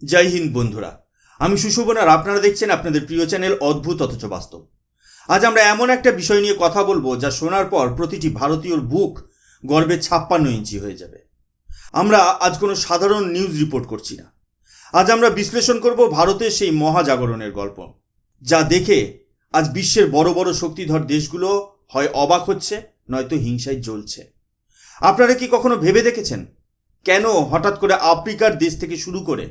জয় হিন্দ বন্ধুরা, আমি সুশোভন আর আপনারা দেখছেন আপনাদের প্রিয় চ্যানেল অদ্ভুত অথচ বাস্তব। আজ আমরা এমন একটা বিষয় নিয়ে কথা বলবো যা শোনার পর প্রতিটি ভারতীয়র বুক গর্বে 56 ইঞ্চি হয়ে যাবে। আমরা আজ কোনো সাধারণ নিউজ রিপোর্ট করছি না। আজ আমরা বিশ্লেষণ করব ভারতের সেই মহাজাগরণের গল্প, যা দেখে আজ বিশ্বের বড় বড় শক্তিধর দেশগুলো হয় অবাক হচ্ছে, নয়তো হিংসায় জ্বলছে। আপনারা কি কখনো ভেবে দেখেছেন কেন হঠাৎ করে আফ্রিকার দেশ থেকে শুরু করে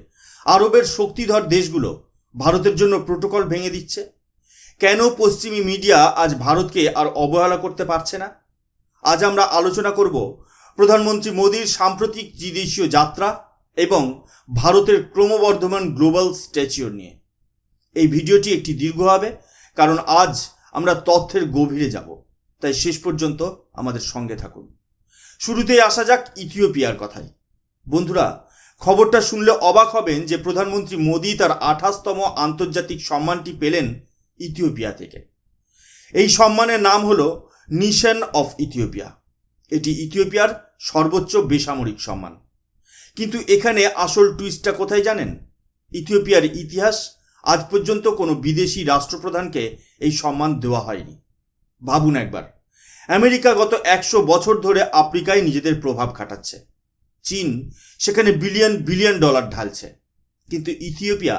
আরবের শক্তিধর দেশগুলো ভারতের জন্য প্রোটোকল ভেঙে দিচ্ছে? কেন পশ্চিমী মিডিয়া আজ ভারতকে আর অবহেলা করতে পারছে না? আজ আমরা আলোচনা করব প্রধানমন্ত্রী মোদীর সাম্প্রতিক ত্রিদেশীয় যাত্রা এবং ভারতের ক্রমবর্ধমান গ্লোবাল স্ট্যাচিওর নিয়ে। এই ভিডিওটি একটি দীর্ঘ হবে, কারণ আজ আমরা তথ্যের গভীরে যাব, তাই শেষ পর্যন্ত আমাদের সঙ্গে থাকুন। শুরুতেই আসা যাক ইথিওপিয়ার কথায়। বন্ধুরা, খবরটা শুনলে অবাক হবেন যে প্রধানমন্ত্রী মোদী তার 28তম আন্তর্জাতিক সম্মানটি পেলেন ইথিওপিয়া থেকে। এই সম্মানের নাম হলো নিশন অফ ইথিওপিয়া। এটি ইথিওপিয়ার সর্বোচ্চ বেসামরিক সম্মান। কিন্তু এখানে আসল টুইস্টটা কোথায় জানেন? ইথিওপিয়ার ইতিহাস আজ পর্যন্ত কোনো বিদেশি রাষ্ট্রপ্রধানকে এই সম্মান দেওয়া হয়নি। ভাবুন একবার, আমেরিকা গত 100 বছর ধরে আফ্রিকায় নিজেদের প্রভাব খাটাচ্ছে। চীন সেখানে বিলিয়ন বিলিয়ন ডলার ঢালছে, কিন্তু ইথিওপিয়া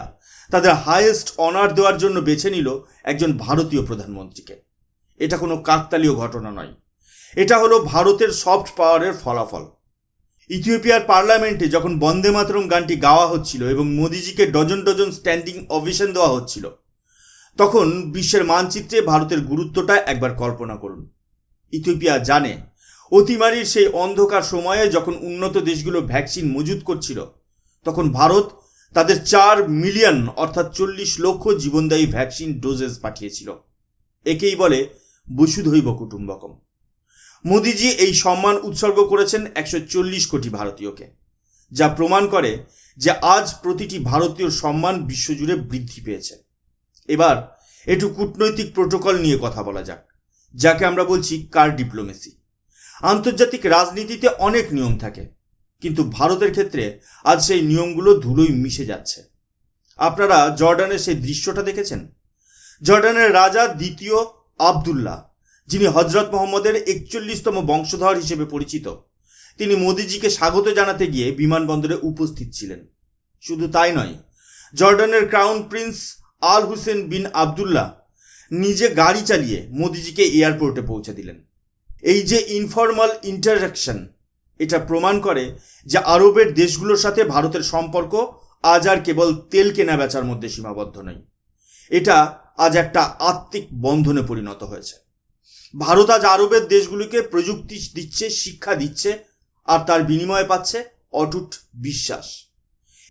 তাদের হাইয়েস্ট অনার দেওয়ার জন্য বেছে নিল একজন ভারতীয় প্রধানমন্ত্রীকে। এটা কোনো কাকতালীয় ঘটনা নয়, এটা হলো ভারতের সফট পাওয়ারের ফলাফল। ইথিওপিয়ার পার্লামেন্টে যখন বন্দে মাতরম গানটি গাওয়া হচ্ছিল এবং মোদিজিকে ডজন ডজন স্ট্যান্ডিং ওভেশন দেওয়া হচ্ছিল, তখন বিশ্বের মানচিত্রে ভারতের গুরুত্বটা একবার কল্পনা করুন। ইথিওপিয়া জানে অতিমারির সেই অন্ধকার সময়ে যখন উন্নত দেশগুলো ভ্যাকসিন মজুত করছিল, তখন ভারত তাদের 4 মিলিয়ন অর্থাৎ 40 লক্ষ জীবনদায়ী ভ্যাকসিন ডোজেস পাঠিয়েছিল। একেই বলে বসুধৈব কুটুম্বকম। মোদিজি এই সম্মান উৎসর্গ করেছেন 140 কোটি ভারতীয়কে, যা প্রমাণ করে যে আজ প্রতিটি ভারতীয় সম্মান বিশ্বজুড়ে বৃদ্ধি পেয়েছে। এবার একটু কূটনৈতিক প্রোটোকল নিয়ে কথা বলা যাক, যাকে আমরা বলছি কার ডিপ্লোমেসি। আন্তর্জাতিক রাজনীতিতে অনেক নিয়ম থাকে, কিন্তু ভারতের ক্ষেত্রে আজ সেই নিয়মগুলো ধুলোয় মিশে যাচ্ছে। আপনারা জর্ডানের সেই দৃশ্যটা দেখেছেন? জর্ডানের রাজা দ্বিতীয় আবদুল্লাহ, যিনি হজরত মোহাম্মদের 41তম বংশধর হিসেবে পরিচিত, তিনি মোদিজিকে স্বাগত জানাতে গিয়ে বিমানবন্দরে উপস্থিত ছিলেন। শুধু তাই নয়, জর্ডানের ক্রাউন প্রিন্স আল হুসেন বিন আবদুল্লাহ নিজে গাড়ি চালিয়ে মোদিজিকে এয়ারপোর্টে পৌঁছে দিলেন। এই যে ইনফর্মাল ইন্টারাকশন, এটা প্রমাণ করে যে আরবের দেশগুলোর সাথে ভারতের সম্পর্ক আজ আর কেবল তেল কেনা বেচার মধ্যে সীমাবদ্ধ নয়, এটা আজ একটা আত্মিক বন্ধনে পরিণত হয়েছে। ভারত আজ আরবের দেশগুলিকে প্রযুক্তি দিচ্ছে, শিক্ষা দিচ্ছে, আর তার বিনিময়ে পাচ্ছে অটুট বিশ্বাস।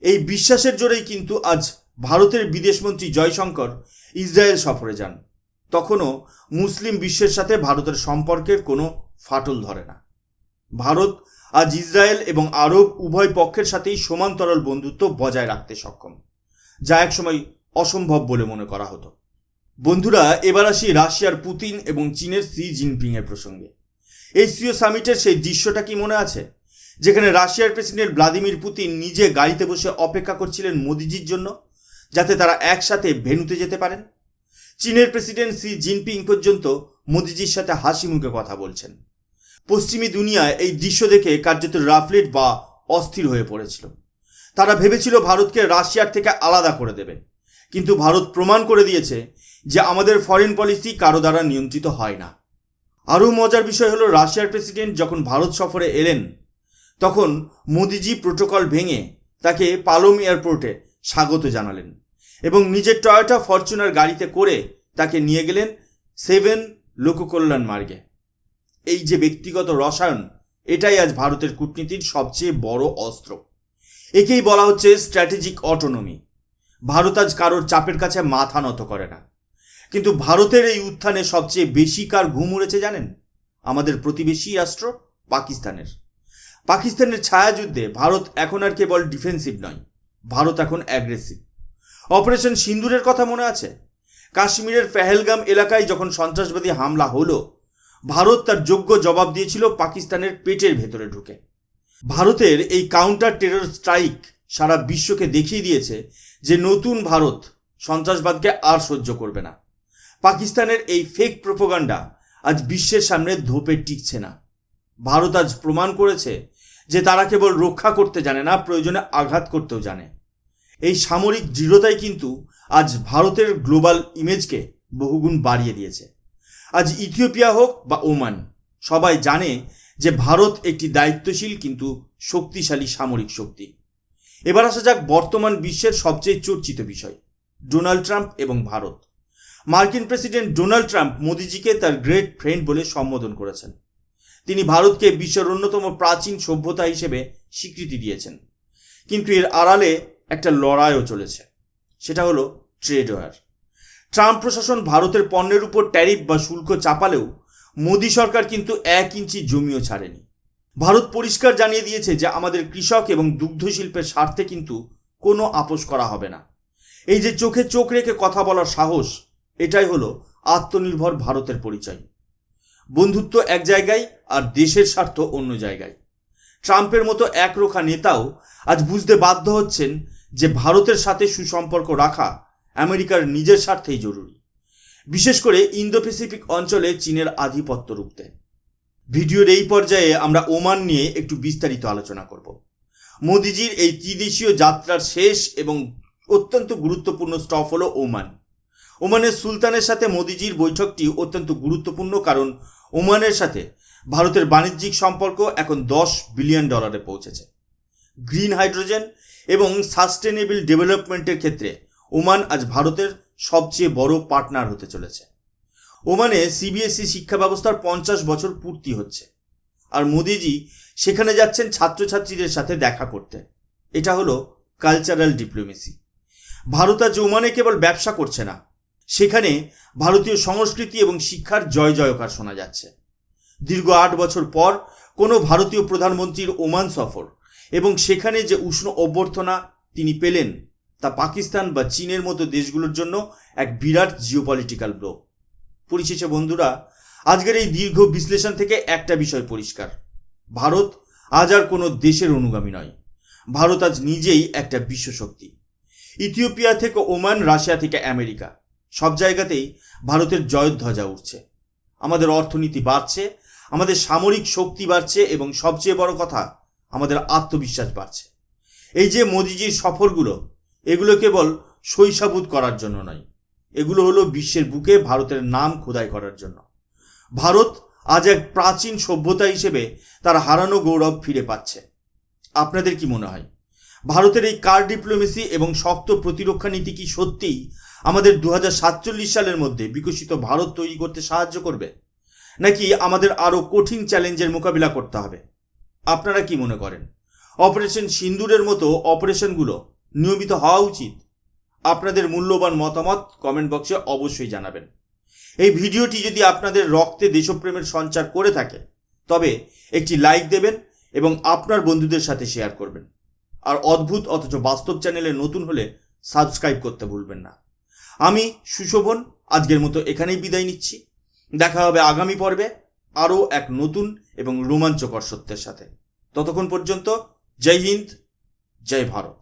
এই বিশ্বাসের জোরেই কিন্তু আজ ভারতের বিদেশমন্ত্রী জয়শঙ্কর ইসরায়েল সফরে যান। তখনও মুসলিম বিশ্বের সাথে ভারতের সম্পর্কের কোনো ফাটল ধরে না। ভারত আজ ইসরায়েল এবং আরব উভয় পক্ষের সাথেই সমান্তরাল বন্ধুত্ব বজায় রাখতে সক্ষম, যা একসময় অসম্ভব বলে মনে করা হতো। বন্ধুরা, এবার আসি রাশিয়ার পুতিন এবং চীনের শি জিনপিং এর প্রসঙ্গে। এসসিও সামিটের সেই দৃশ্যটা কি মনে আছে, যেখানে রাশিয়ার প্রেসিডেন্ট ভ্লাদিমির পুতিন নিজে গাড়িতে বসে অপেক্ষা করছিলেন মোদিজির জন্য, যাতে তারা একসাথে ভেন্যুতে যেতে পারেন? চীনের প্রেসিডেন্ট শি জিনপিং পর্যন্ত মোদিজির সাথে হাসি মুখে কথা বলছেন। পশ্চিমী দুনিয়ায় এই দৃশ্য দেখে কার্যত রাফলেট বা অস্থির হয়ে পড়েছিল। তারা ভেবেছিল ভারতকে রাশিয়ার থেকে আলাদা করে দেবে, কিন্তু ভারত প্রমাণ করে দিয়েছে যে আমাদের ফরেন পলিসি কারো দ্বারা নিয়ন্ত্রিত হয় না। আরও মজার বিষয় হলো, রাশিয়ার প্রেসিডেন্ট যখন ভারত সফরে এলেন, তখন মোদিজি প্রোটোকল ভেঙে তাকে পালোম এয়ারপোর্টে স্বাগত জানালেন এবং নিজের টয়োটা ফরচুনার গাড়িতে করে তাকে নিয়ে গেলেন 7 লোককল্যাণ মার্গে। এই যে ব্যক্তিগত রসায়ন, এটাই আজ ভারতের কূটনীতির সবচেয়ে বড় অস্ত্র। একেই বলা হচ্ছে স্ট্র্যাটেজিক অটোনমি। ভারত আজ কারোর চাপের কাছে মাথা নত করে না। কিন্তু ভারতের এই উত্থানে সবচেয়ে বেশি কার ঘুম উড়েছে জানেন? আমাদের প্রতিবেশী রাষ্ট্র পাকিস্তানের ছায়াযুদ্ধে ভারত এখন আর কেবল ডিফেন্সিভ নয়, ভারত এখন অ্যাগ্রেসিভ। অপারেশন সিন্দুরের কথা মনে আছে? কাশ্মীরের পেহেলগাম এলাকায় যখন সন্ত্রাসবাদী হামলা হলো, ভারত তার যোগ্য জবাব দিয়েছিল পাকিস্তানের পেটের ভেতরে ঢুকে। ভারতের এই কাউন্টার টেরর স্ট্রাইক সারা বিশ্বকে দেখিয়ে দিয়েছে যে নতুন ভারত সন্ত্রাসবাদকে আর সহ্য করবে না। পাকিস্তানের এই ফেক প্রোপাগান্ডা আজ বিশ্বের সামনে ধোপে টিকছে না। ভারত আজ প্রমাণ করেছে যে তারা কেবল রক্ষা করতে জানে না, প্রয়োজনে আঘাত করতেও জানে। এই সামরিক দৃঢ়তাই কিন্তু আজ ভারতের গ্লোবাল ইমেজকে বহুগুণ বাড়িয়ে দিয়েছে। আজ ইথিওপিয়া হোক বা ওমান, সবাই জানে যে ভারত একটি দায়িত্বশীল কিন্তু শক্তিশালী সামরিক শক্তি। এবার আসা যাক বর্তমান বিশ্বের সবচেয়ে চর্চিত বিষয়, ডোনাল্ড ট্রাম্প এবং ভারত। মার্কিন প্রেসিডেন্ট ডোনাল্ড ট্রাম্প মোদিজিকে তার গ্রেট ফ্রেন্ড বলে সম্বোধন করেছেন। তিনি ভারতকে বিশ্বের অন্যতম প্রাচীন সভ্যতা হিসেবে স্বীকৃতি দিয়েছেন। কিন্তু এর আড়ালে একটা লড়াইও চলেছে, সেটা হলো ট্রেড ওয়ার। ট্রাম্প প্রশাসন ভারতের পণ্যের উপর ট্যারিফ বা শুল্ক চাপালেও মোদি সরকার কিন্তু 1 ইঞ্চি জমিও ছাড়েনি। ভারত পরিষ্কার জানিয়ে দিয়েছে যে আমাদের কৃষক এবং দুগ্ধ শিল্পের স্বার্থে কিন্তু কোনো আপোষ করা হবে না। এই যে চোখে চোখ রেখে কথা বলার সাহস, এটাই হলো আত্মনির্ভর ভারতের পরিচয়। বন্ধুত্ব এক জায়গায় আর দেশের স্বার্থ অন্য জায়গায়। ট্রাম্পের মতো একরোখা নেতাও আজ বুঝতে বাধ্য হচ্ছেন যে ভারতের সাথে সুসম্পর্ক রাখা আমেরিকার নিজের স্বার্থেই জরুরি, বিশেষ করে ইন্দো প্যাসিফিক অঞ্চলে চীনের আধিপত্য রুখতে। ভিডিওর এই পর্যায়ে আমরা ওমান নিয়ে একটু বিস্তারিত আলোচনা করব। মোদিজির এই ত্রিদেশীয় যাত্রার শেষ এবং অত্যন্ত গুরুত্বপূর্ণ স্টপ হলো ওমান। ওমানের সুলতানের সাথে মোদিজির বৈঠকটি অত্যন্ত গুরুত্বপূর্ণ, কারণ ওমানের সাথে ভারতের বাণিজ্যিক সম্পর্ক এখন $10 বিলিয়ন পৌঁছেছে। গ্রিন হাইড্রোজেন এবং সাস্টেনেবল ডেভেলপমেন্টের ক্ষেত্রে ওমান আজ ভারতের সবচেয়ে বড় পার্টনার হতে চলেছে। ওমানে সিবিএসই শিক্ষা ব্যবস্থার 50 বছর পূর্তি হচ্ছে, আর মোদিজি সেখানে যাচ্ছেন ছাত্রছাত্রীদের সাথে দেখা করতে। এটা হলো কালচারাল ডিপ্লোমেসি। ভারত আজ ওমানে কেবল ব্যবসা করছে না, সেখানে ভারতীয় সংস্কৃতি এবং শিক্ষার জয় জয়কার শোনা যাচ্ছে। দীর্ঘ 8 বছর পর কোনো ভারতীয় প্রধানমন্ত্রীর ওমান সফর এবং সেখানে যে উষ্ণ অভ্যর্থনা তিনি পেলেন, তা পাকিস্তান বা চীনের মতো দেশগুলোর জন্য এক বিরাট জিওপলিটিক্যাল ব্লো। পরিশেষে বন্ধুরা, আজকের এই দীর্ঘ বিশ্লেষণ থেকে একটা বিষয় পরিষ্কার, ভারত আজ আর কোনো দেশের অনুগামী নয়। ভারত আজ নিজেই একটা বিশ্বশক্তি। ইথিওপিয়া থেকে ওমান, রাশিয়া থেকে আমেরিকা, সব জায়গাতেই ভারতের জয়ধ্বজা উঠছে। আমাদের অর্থনীতি বাড়ছে, আমাদের সামরিক শক্তি বাড়ছে এবং সবচেয়ে বড় কথা, আমাদের আত্মবিশ্বাস বাড়ছে। এই যে মোদিজির সফরগুলো, এগুলো কেবল শৈশাবুত করার জন্য নয়, এগুলো হলো বিশ্বের বুকে ভারতের নাম খোদাই করার জন্য। ভারত আজ এক প্রাচীন সভ্যতা হিসেবে তার হারানো গৌরব ফিরে পাচ্ছে। আপনাদের কি মনে হয়, ভারতের এই কার ডিপ্লোমেসি এবং শক্ত প্রতিরক্ষা নীতি কি সত্যিই আমাদের 2047 সালের মধ্যে বিকশিত ভারত তৈরি করতে সাহায্য করবে, নাকি আমাদের আরও কঠিন চ্যালেঞ্জের মোকাবিলা করতে হবে? আপনারা কি মনে করেন, অপারেশন সিন্দুরের মতো অপারেশনগুলো নিয়মিত হওয়া উচিত? আপনাদের মূল্যবান মতামত কমেন্ট বক্সে অবশ্যই জানাবেন। এই ভিডিওটি যদি আপনাদের রক্তে দেশপ্রেমের সঞ্চার করে থাকে, তবে একটি লাইক দেবেন এবং আপনার বন্ধুদের সাথে শেয়ার করবেন। আর অদ্ভুত অথচ বাস্তব চ্যানেলে নতুন হলে সাবস্ক্রাইব করতে ভুলবেন না। আমি সুশোভন আজকের মতো এখানেই বিদায় নিচ্ছি। দেখা হবে আগামী পর্বে আরও এক নতুন এবং রোমাঞ্চকর সত্যের সাথে। ততক্ষণ পর্যন্ত জয় হিন্দ, জয় ভারত।